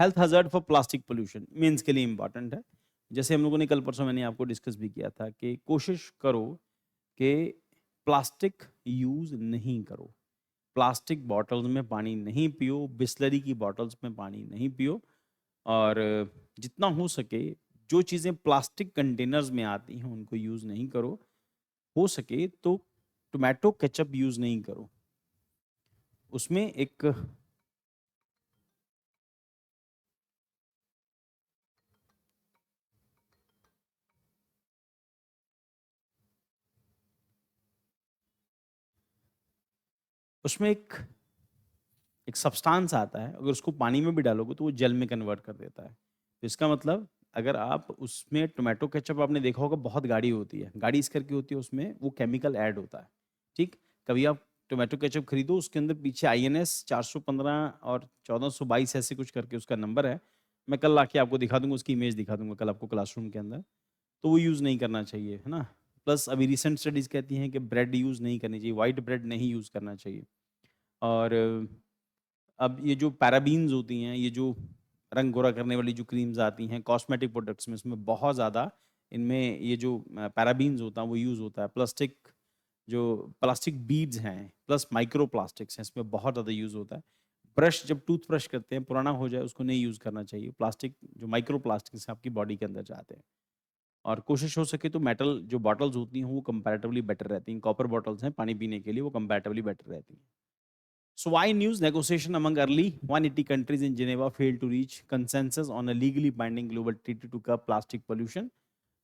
Health hazard for plastic pollution means के लिए important है। जैसे हम लोगों ने कल परसों मैंने आपको डिस्कस भी किया था कि कोशिश करो कि प्लास्टिक यूज नहीं करो, प्लास्टिक बॉटल्स में पानी नहीं पियो, बिस्लरी की बॉटल्स में पानी नहीं पियो, और जितना हो सके जो चीज़ें प्लास्टिक कंटेनर्स में आती हैं उनको यूज़ नहीं करो। हो सके तो टोमेटो केचप यूज़ नहीं करो। उसमें एक उसमें एक सब्सटेंस आता है, अगर उसको पानी में भी डालोगे तो वो जेल में कन्वर्ट कर देता है। तो इसका मतलब अगर आप उसमें टोमेटो केचप, आपने देखा होगा बहुत गाढ़ी होती है, गाढ़ी इस करके होती है, उसमें वो केमिकल ऐड होता है। ठीक, कभी आप टोमेटो केचप खरीदो, उसके अंदर पीछे INS 415 और 1422 ऐसे कुछ करके उसका नंबर है। मैं कल लाके आपको दिखा दूंगा, उसकी इमेज दिखा दूंगा कल आपको क्लासरूम के अंदर। तो वो यूज़ नहीं करना चाहिए, है ना। प्लस अभी रिसेंट स्टडीज़ कहती हैं कि ब्रेड यूज़ नहीं करनी चाहिए, वाइट ब्रेड नहीं यूज़ करना चाहिए। और अब ये जो पैराबीन्स होती हैं, ये जो रंग गोरा करने वाली जो क्रीम्स आती हैं कॉस्मेटिक प्रोडक्ट्स में, इसमें बहुत ज़्यादा इनमें ये जो पैराबीन्स होता है वो यूज़ होता है। प्लास्टिक, जो प्लास्टिक बीड्स हैं प्लस माइक्रो प्लास्टिक्स हैं, इसमें बहुत ज़्यादा यूज़ होता है। ब्रश जब टूथ ब्रश करते हैं पुराना हो जाए उसको नहीं यूज़ करना चाहिए, प्लास्टिक जो माइक्रो प्लास्टिक्स हैं आपकी बॉडी के अंदर जाते हैं। और कोशिश हो सके तो मेटल जो बॉटल्स होती हैं वो कंपैरेटिवली बेटर रहती हैं। कॉपर बॉटल्स हैं पानी पीने के लिए, वो कंपैरेटिवली बेटर रहती हैं। So why news negotiation among early 180 countries in Geneva failed to reach consensus on a legally binding global treaty to curb plastic pollution?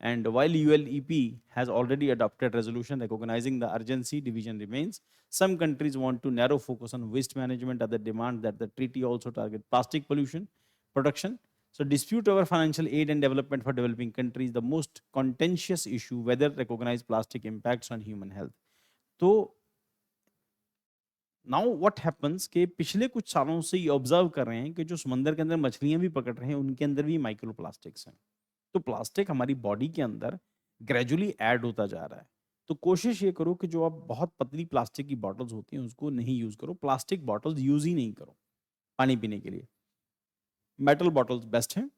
And while ULEP has already adopted resolution recognizing the urgency, division remains. Some countries want to narrow focus on waste management, other demand that the treaty also target plastic pollution production. So dispute over financial aid and development for developing countries, the most contentious issue whether recognize plastic impacts on human health. तो now what happens कि पिछले कुछ सालों से ये observe कर रहे हैं कि जो समंदर के अंदर मछलियां भी पकड़ रहे हैं उनके अंदर भी माइक्रो प्लास्टिक्स हैं। तो प्लास्टिक हमारी बॉडी के अंदर ग्रेजुअली ऐड होता जा रहा है। तो कोशिश ये करो कि जो आप बहुत पतली प्लास्टिक की बॉटल्स होती हैं उसको नहीं यूज करो, प्लास्टिक बॉटल्स यूज ही नहीं करो पानी पीने के लिए। मेटल बॉटल्स बेस्ट हैं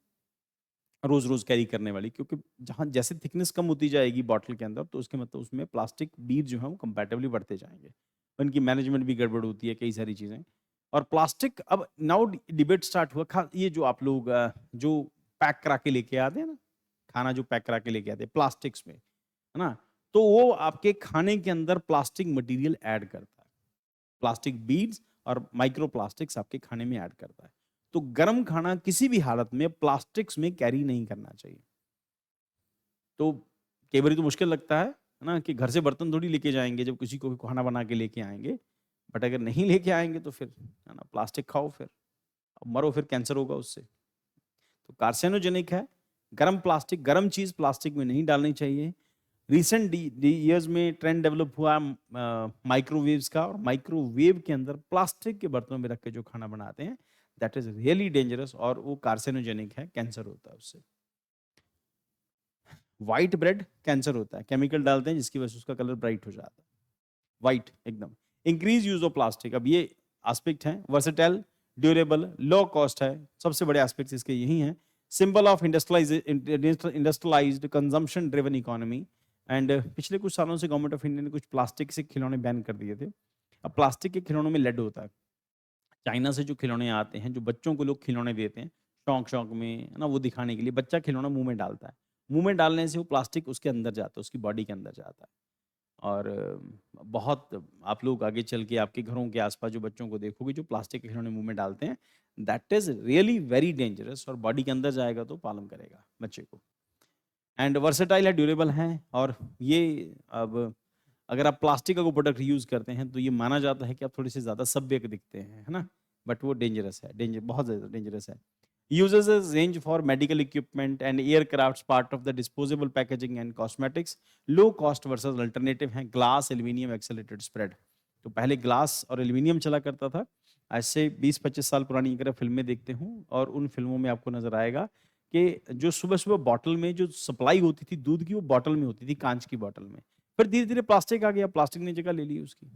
रोज रोज कैरी करने वाली, क्योंकि जहाँ जैसे थिकनेस कम होती जाएगी बॉटल के अंदर तो उसके मतलब उसमें प्लास्टिक बीड जो है वो कंपैरेटिवली बढ़ते जाएंगे। उनकी मैनेजमेंट भी गड़बड़ होती है, कई सारी चीजें। और प्लास्टिक अब नाउ डिबेट स्टार्ट हुआ, ये जो आप लोग जो पैक करा के लेके आते हैं ना, खाना जो पैक करा के लेके आते हैं प्लास्टिक्स में, है ना, तो वो आपके खाने के अंदर प्लास्टिक मटेरियल ऐड करता है, प्लास्टिक बीड्स और माइक्रो प्लास्टिक्स आपके खाने में ऐड करता है। तो गर्म खाना किसी भी हालत में प्लास्टिक्स में कैरी नहीं करना चाहिए। तो कई बार तो मुश्किल लगता है ना, कि घर से बर्तन थोड़ी लेके जाएंगे जब किसी को भी खाना बना के लेके आएंगे। बट अगर नहीं लेके आएंगे तो फिर है ना, प्लास्टिक खाओ, फिर अब मरो, फिर कैंसर होगा उससे। तो कार्सिनोजेनिक है। गर्म प्लास्टिक, गर्म चीज प्लास्टिक में नहीं डालनी चाहिए। रिसेंट ईयर्स में ट्रेंड डेवलप हुआ माइक्रोवेव्स का, और माइक्रोवेव के अंदर प्लास्टिक के बर्तनों में रख के जो खाना बनाते हैं दैट इज रियली डेंजरस, और वो कार्सिनोजेनिक है, कैंसर होता है उससे। व्हाइट ब्रेड कैंसर होता है, केमिकल डालते हैं जिसकी वजह से उसका कलर ब्राइट हो जाता है, व्हाइट एकदम। इंक्रीज यूज ऑफ प्लास्टिक, अब ये एस्पेक्ट है, वर्सेटाइल, ड्यूरेबल, लो कॉस्ट है, सबसे बड़े एस्पेक्ट्स इसके यही हैं। Symbol of industrialised consumption driven economy. And पिछले कुछ सालों से गवर्नमेंट ऑफ इंडिया ने कुछ प्लास्टिक से खिलौने बैन कर दिए थे। अब प्लास्टिक के खिलौनों में लेड होता है। चाइना से जो खिलौने आते हैं, जो बच्चों को लोग खिलौने देते हैं शौक शौक में, है ना, वो दिखाने के लिए, बच्चा खिलौना मुंह में डालता है, मुंह में डालने से वो प्लास्टिक उसके अंदर जाता है, उसकी बॉडी के अंदर जाता है। और बहुत आप लोग आगे चल के आपके घरों के आसपास जो बच्चों को देखोगे जो प्लास्टिक के खिलौने मुंह में डालते हैं, that is really very dangerous, और बॉडी के अंदर जाएगा तो प्रॉब्लम करेगा बच्चे को। एंड वर्सेटाइल है, ड्यूरेबल है, और ये अब अगर आप प्लास्टिक का कोई प्रोडक्ट यूज करते हैं तो ये माना जाता है कि आप थोड़े से ज्यादा सभ्य दिखते हैं, है ना, बट वो डेंजरस है, बहुत ज्यादा डेंजरस है। Uses a range for medical equipment and aircrafts, part of the disposable packaging and cosmetics. Low cost versus alternative हैं glass, aluminium, accelerated spread. तो पहले ग्लास और एल्यूमिनियम चला करता था। आज से 20-25 साल पुरानी अगर आप फिल्में देखते हो, और उन फिल्मों में आपको नजर आएगा कि जो सुबह सुबह बॉटल में जो सप्लाई होती थी दूध की, वो बॉटल में होती थी, कांच की बॉटल में। फिर धीरे धीरे प्लास्टिक आ गया, प्लास्टिक ने जगह ले ली उसकी।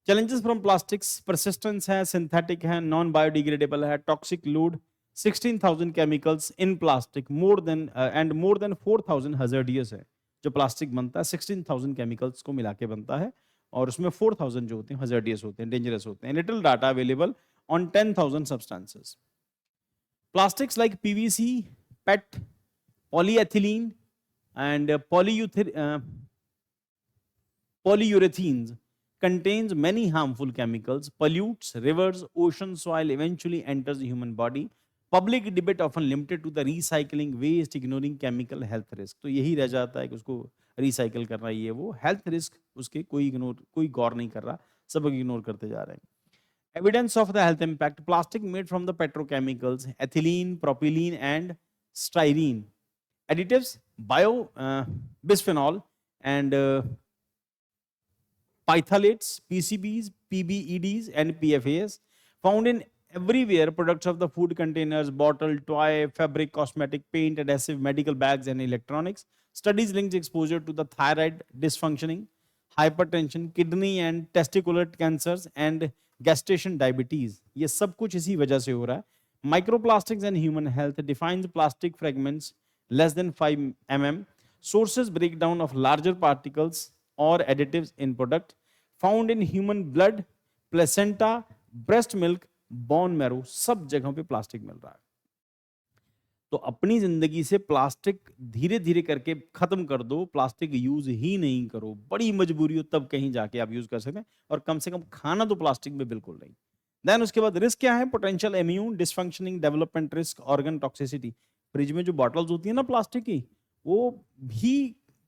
चैलेंजेस फ्रॉम प्लास्टिक्स, परसिस्टेंस है, सिंथेटिक है, नॉन बायोडिग्रेडेबल है, toxic load, 16,000 chemicals in plastic, more than and more than 4,000 hazardous है। जो प्लास्टिक बनता है 16,000 केमिकल्स को मिला के बनता है, और उसमें 4,000 जो होते हैं hazardous होते हैं, डेंजरस होते हैं। Little data available on 10,000 substances. Plastics like PVC, PET, polyethylene, and polyurethanes contains many harmful chemicals, pollutes rivers, ocean, soil, eventually enters the human body. Public debate often limited to the recycling waste, ignoring chemical health risk. तो यही रह जाता है कि उसको recycle करना, ये वो हेल्थ रिस्क उसके कोई गौर नहीं कर रहा, सब इग्नोर करते जा रहे हैं। Evidence of the health impact: plastic made from the petrochemicals, ethylene, propylene, and styrene. Additives: bisphenol and phthalates, PCBs, PBEDs, and PFAS. Found in everywhere products of the food containers, bottle, toy, fabric, cosmetic, paint, adhesive, medical bags, and electronics. Studies links exposure to the thyroid dysfunctioning, hypertension, kidney and testicular cancers, and gestation diabetes. ये सब कुछ इसी वजह से हो रहा है। Microplastics and human health defines plastic fragments less than 5 mm. Sources: breakdown of larger particles or additives in product found in human blood, placenta, breast milk, bone marrow. सब जगहों पे प्लास्टिक मिल रहा है। तो अपनी जिंदगी से प्लास्टिक धीरे धीरे करके खत्म कर दो, प्लास्टिक यूज ही नहीं करो। बड़ी मजबूरी हो तब कहीं जाके आप यूज कर सकते हैं, और कम से कम खाना तो प्लास्टिक में बिल्कुल नहीं। देन उसके बाद रिस्क क्या है? Potential immune dysfunctioning, development risk, organ toxicity. Fridge में जो बॉटल्स होती है ना प्लास्टिक की, वो भी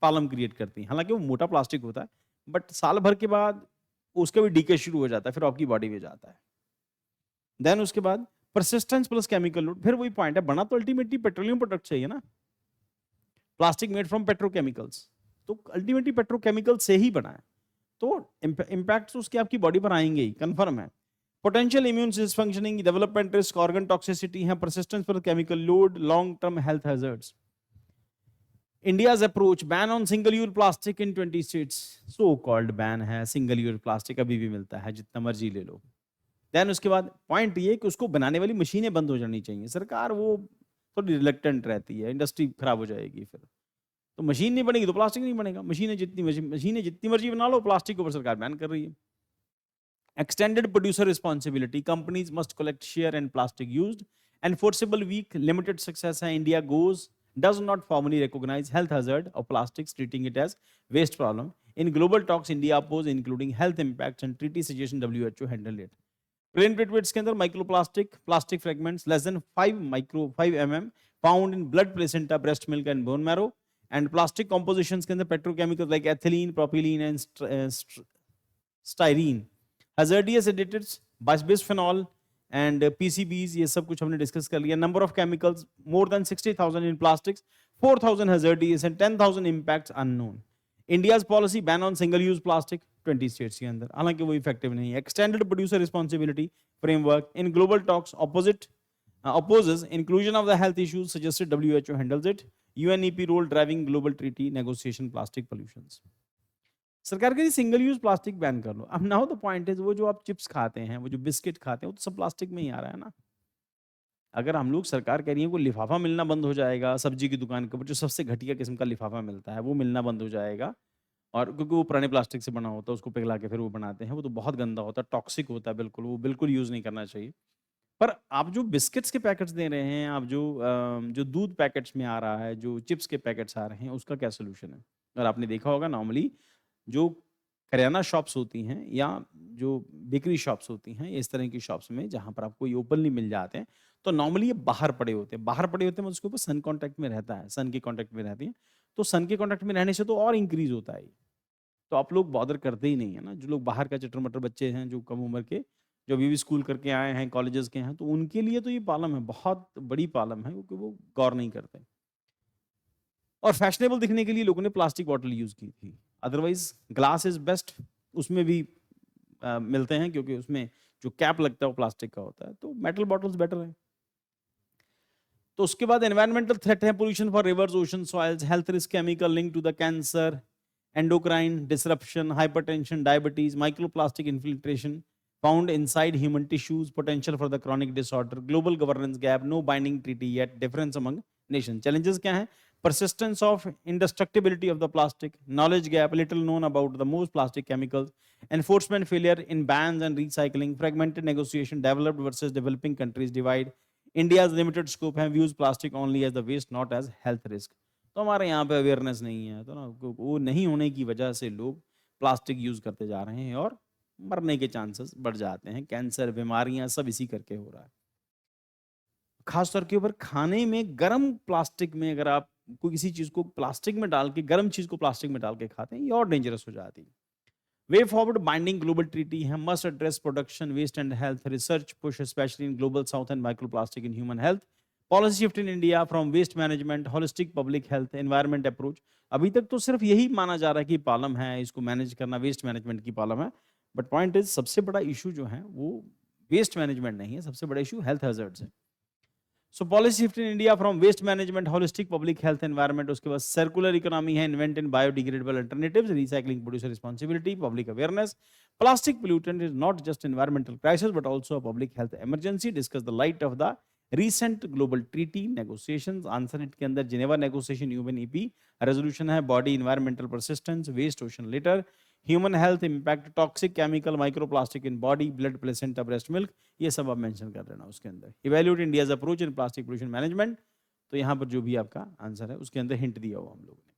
प्रॉब्लम क्रिएट करती हैं। हालांकि वो मोटा प्लास्टिक होता है, बट साल भर के बाद उसका भी डीके शुरू हो जाता है, फिर आपकी बॉडी में जाता है। देन उसके बाद परसिस्टेंस प्लस केमिकल लोड, फिर वही पॉइंट है, बना तो अल्टीमेटली पेट्रोलियम प्रोडक्ट चाहिए ना, प्लास्टिक मेड फ्रॉम पेट्रोकेमिकल्स, तो अल्टीमेटली पेट्रोकेमिकल से ही बना है, तो इंपैक्ट उसके आपकी बॉडी पर आएंगे ही, कंफर्म है। Potential immune dysfunctioning, development risk, organ toxicity है, persistence plus chemical load, long term health hazards. India's approach: ban on single-use plastic in 20 states. So-called ban है, single-use plastic अभी भी मिलता है, जितना मर्जी ले लो। देन उसके बाद पॉइंट ये कि उसको बनाने वाली मशीनें बंद हो जानी चाहिए। सरकार वो थोड़ी रिलक्टेंट रहती है, इंडस्ट्री खराब हो जाएगी फिर। तो मशीन नहीं बनेगी तो प्लास्टिक नहीं बनेगा। मशीनें जितनी मर्जी बना लो, प्लास्टिक के ऊपर सरकार बैन कर रही है। Extended producer responsibility: companies must collect share in plastic used. Enforceable weak, limited success है। India does not formally recognize health hazard of plastics, treating it as waste problem. In global talks, India oppose including health impacts and treaty suggestion WHO handle it. Plain liquids के अंदर microplastic, plastic fragments less than 5 mm found in blood, placenta, breast milk, and bone marrow. And plastic compositions के अंदर petrochemicals like ethylene, propylene, and styrene. Hazardous additives, bisphenol and PCBs, ये सब कुछ हमने discuss कर लिया। Number of chemicals more than 60,000 in plastics, 4,000 hazardous and 10,000 impacts unknown. India's policy: ban on single-use plastic, 20 states के अंदर, हालांकि वो इफेक्टिव नहीं है। Extended producer responsibility framework in global talks opposes inclusion of the health issues suggested, WHO handles it. UNEP role driving global treaty negotiation plastic pollutions. सरकार कह रही single use plastic ban कर लो। अब नाउ द पॉइंट इज, वो जो आप chips खाते हैं, वो जो बिस्किट खाते हैं, वो तो सब प्लास्टिक में ही आ रहा है ना। अगर हम लोग, सरकार कह रही है को लिफाफा मिलना बंद हो जाएगा, सब्जी की दुकान के ऊपर जो सबसे घटिया किस्म का लिफाफा मिलता है वो मिलना बंद हो जाएगा, और क्योंकि वो पुराने प्लास्टिक से बना होता है, उसको पिघला के फिर वो बनाते हैं, वो तो बहुत गंदा होता है, टॉक्सिक होता है, बिल्कुल वो बिल्कुल यूज नहीं करना चाहिए। पर आप जो बिस्किट्स के पैकेट्स दे रहे हैं, आप जो दूध पैकेट्स में आ रहा है, जो चिप्स के पैकेट्स आ रहे हैं, उसका क्या सोल्यूशन है? और आपने देखा होगा नॉर्मली जो करियाना शॉप्स होती हैं या जो बेकरी शॉप्स होती हैं, इस तरह की शॉप्स में जहाँ पर आपको ये ओपनली मिल जाते हैं, तो नॉर्मली ये बाहर पड़े होते हैं। बाहर पड़े होते हैं, उसके ऊपर सन कॉन्टैक्ट में रहता है, सन के कॉन्टैक्ट में रहती हैं, तो सन के कॉन्टैक्ट में रहने से तो और इंक्रीज होता है। तो आप लोग बॉदर करते ही नहीं है ना। जो लोग बाहर का चटर मटर बच्चे हैं, जो कम उम्र के, जो अभी भी स्कूल करके आए हैं, कॉलेजेस के हैं, तो उनके लिए तो ये प्रॉब्लम है, बहुत बड़ी प्रॉब्लम है, क्योंकि वो गौर नहीं करते। और फैशनेबल दिखने के लिए लोगों ने प्लास्टिक बॉटल यूज की थी, अदरवाइज ग्लास इज बेस्ट। उसमें भी मिलते हैं, क्योंकि उसमें जो कैप लगता है वो प्लास्टिक का होता है, तो मेटल बॉटल्स बेटर है। तो उसके बाद एनवायरमेंटल थ्रेट है, pollution for rivers, ocean, soils, health risk, chemical link to the cancer, endocrine disruption, hypertension, diabetes, microplastic infiltration, found inside human tissues, potential for the chronic disorder, global governance gap, no binding treaty yet, difference among nations. Challenges क्या हैं? Persistence of indestructibility of the plastic, knowledge gap, little known about the most plastic chemicals, enforcement failure in bans and recycling, fragmented negotiation, developed versus developing countries divide, India's limited scope have used plastic only as the waste, not as health risk. तो हमारे यहाँ पे awareness नहीं है, तो ना वो नहीं होने की वजह से लोग प्लास्टिक यूज करते जा रहे हैं और मरने के चांसेस बढ़ जाते हैं। कैंसर, बीमारियां सब इसी करके हो रहा है। खास तौर के ऊपर खाने में गर्म प्लास्टिक में अगर आप कोई किसी चीज को प्लास्टिक में डाल के, गर्म चीज को प्लास्टिक में डाल के खाते हैं, ये और डेंजरस हो जाती है। Way forward binding global treaty है, must address production waste and health, research push specially in global south and microplastic in human health, policy shift in India from waste management, holistic public health, environment approach. अभी तक तो सिर्फ यही माना जा रहा है कि प्रॉब्लम है, इसको मैनेज करना वेस्ट मैनेजमेंट की प्रॉब्लम है, बट पॉइंट इज सबसे बड़ा इशू जो है वो वेस्ट मैनेजमेंट नहीं है, सबसे बड़ा इशू हेल्थ हैजर्ड्स है। So policy shift in India from waste management, holistic public health, environment, उसके बाद सर्कुलर इकोनॉमी है, invent in biodegradable alternatives, recycling, producer responsibility, public awareness, plastic pollutant is not just environmental crisis but also a public health emergency, discuss the light of the recent global treaty negotiations, answer it के अंदर Geneva negotiation, UNEP resolution है, body environmental persistence, waste ocean litter, human health impact, toxic chemical, microplastic in body, blood, placenta, breast milk, ये सब आप mention कर देना उसके अंदर। Evaluate India's approach in plastic pollution management, तो यहाँ पर जो भी आपका आंसर है उसके अंदर हिंट दिया हुआ हम लोगों ने।